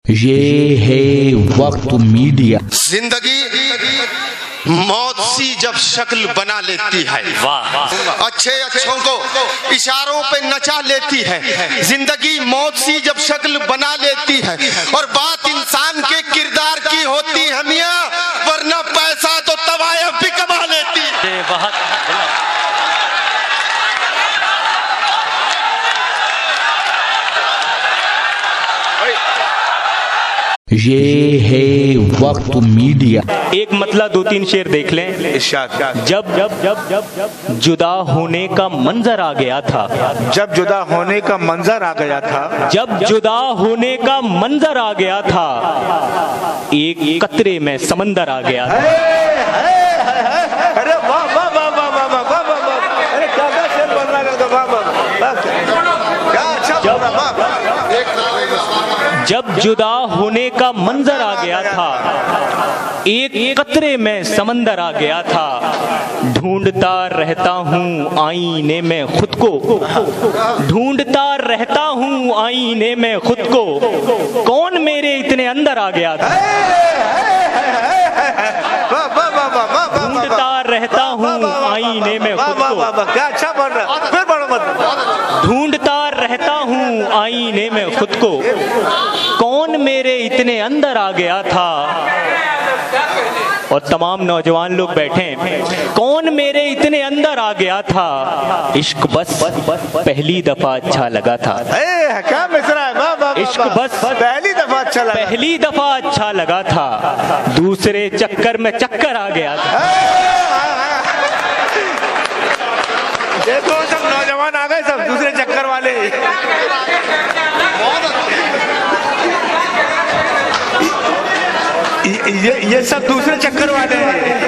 ये है वक्त मीडिया। जिंदगी मौत सी जब शक्ल बना लेती है, अच्छे अच्छों को इशारों पे नचा लेती है। जिंदगी मौत सी जब शक्ल बना लेती है और बात इंसान के किरदार की होती है मियां, वरना पैसा तो तवायफ भी कमा लेती है। ये है वक्त मीडिया। एक मतला दो तीन शेर देख लें। जब जब जब जब जब जुदा होने का मंजर आ गया था, जब जुदा होने का मंजर आ गया था, जब जुदा होने का मंजर आ गया था, एक कतरे में समंदर आ गया था। अरे वाह वाह वाह वाह वाह वाह वाह वाह वाह, अरे क्या शेर बोल रहा है, वाह वाह, क्या अच्छा बोल रहा, वाह। जब जुदा होने का मंजर आ गया था, एक कतरे में समंदर आ गया था, ढूंढता रहता हूँ आईने में खुद को, ढूंढता रहता हूँ आईने में खुद को, कौन मेरे इतने अंदर आ गया था। ढूंढता रहता हूँ आईने में खुद को, क्या अच्छा बोल रहा, फिर बोलो मत। ढूंढता रहता हूँ आईने में खुद को, कौन मेरे इतने अंदर आ गया था। और तमाम नौजवान लोग बैठे, कौन मेरे इतने अंदर आ गया था। इश्क बस पहली दफा अच्छा लगा था। क्या मिसरा है, इश्क बस पहली दफा अच्छा लगा, पहली दफा अच्छा लगा था, दूसरे चक्कर में चक्कर आ गया था। देखो सब नौजवान आ गए, सब दूसरे चक्कर वाले। ये सब दूसरे चक्कर वाले हैं।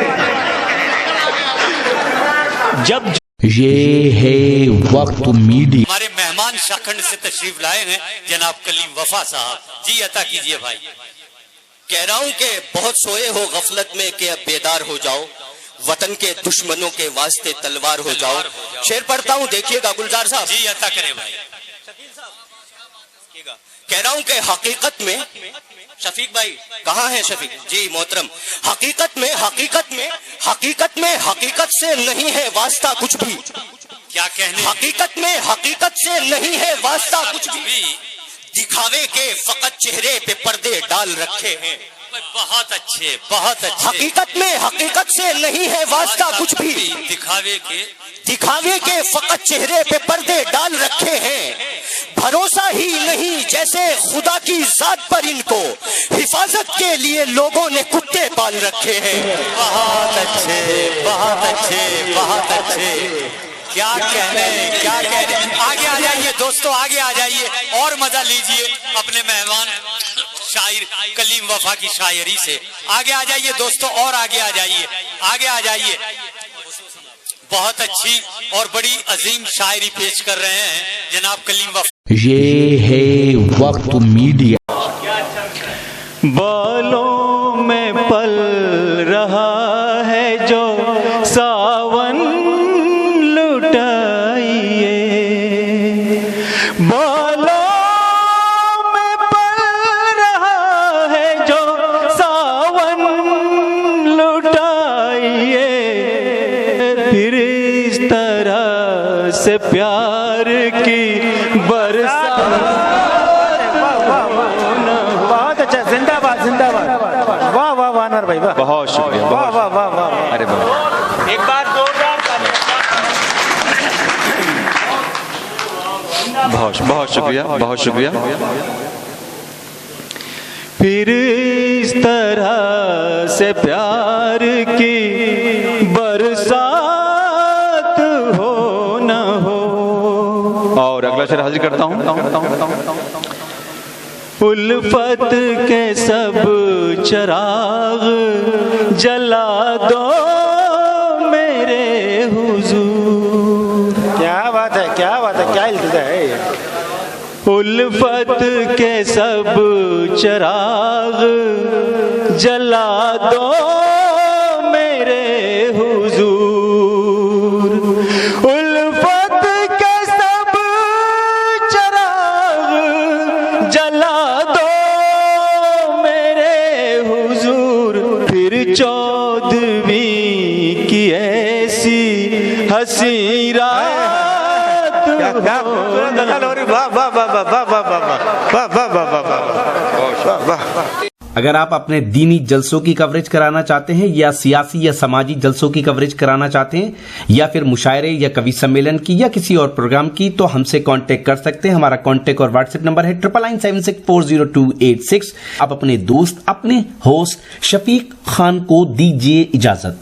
जब ये है वक्त मीडिया। हमारे मेहमान शाखंड से तशरीफ लाए हैं जनाब कलीम वफा साहब जी, अता कीजिए भाई। कह रहा हूं कि बहुत सोए हो गफलत में कि अब बेदार हो जाओ, वतन के दुश्मनों के वास्ते तलवार हो जाओ। शेर पढ़ता हूं, देखिएगा गुलजार साहब जी, अता करें भाई। कह रहा हूं कि हकीकत में, शफीक भाई कहाँ है शफीक जी मोहतरम, हकीकत में हकीकत से नहीं है वास्ता कुछ भी। क्या कहने, हकीकत से नहीं है वास्ता कुछ भी, दिखावे के फकत चेहरे पे पर्दे डाल रखे हैं। बहुत अच्छे, बहुत अच्छे। हकीकत से नहीं है वास्ता कुछ भी, दिखावे के फकत चेहरे पे पर्दे डाल रखे हैं। भरोसा ही नहीं जैसे खुदा की जात पर इनको, हिफाजत के लिए लोगों ने कुत्ते पाल रखे हैं। बहुत अच्छे, बहुत अच्छे, बहुत अच्छे। क्या कहने, आगे आ जाइए दोस्तों, आगे आ जाइए और मजा लीजिए अपने मेहमान शायर कलीम वफा की शायरी से। आगे आ जाइए दोस्तों और आगे आ जाइए, आगे आ जाइए। बहुत अच्छी और बड़ी अजीम शायरी पेश कर रहे हैं जनाब कलीम वफा। ये है वक्त मीडिया। बालों में पल रहा है जो सावन लुटाइए, बालों में पल रहा है जो सावन लुटाइए, फिर इस तरह से प्यार की बहुत अच्छा, जिंदाबाद जिंदाबाद, वाह वाह वाह अनवर भाई, वाह बहुत शुक्रिया, वाह वाह वाह वाह। अरे वाह, एक बार जोरदार, बहुत शुक्रिया, बहुत शुक्रिया। फिर इस तरह से प्यार की बरसात हो न हो। और अगला शेर हाजिर करता हूँ। उल्फत के सब चिराग जला दो मेरे हुजूर। क्या बात है, क्या बात है, क्या इल्तिजा है ये। उल्फत के सब चिराग जला दो मेरे हुजूर। उल्फत के सब चिराग जला दो फिर 14वीं की ऐसी हंसी रात क्या खूबसूरत गजल हो रही। वाह वाह वाह वाह वाह वाह वाह वाह वाह वाह वाह वाह वाह। अगर आप अपने दीनी जलसों की कवरेज कराना चाहते हैं या सियासी या समाजी जलसों की कवरेज कराना चाहते हैं या फिर मुशायरे या कवि सम्मेलन की या किसी और प्रोग्राम की, तो हमसे कांटेक्ट कर सकते हैं। हमारा कांटेक्ट और व्हाट्सएप नंबर है 9976400286। आप अपने दोस्त, अपने होस्ट शफीक खान को दीजिए इजाजत।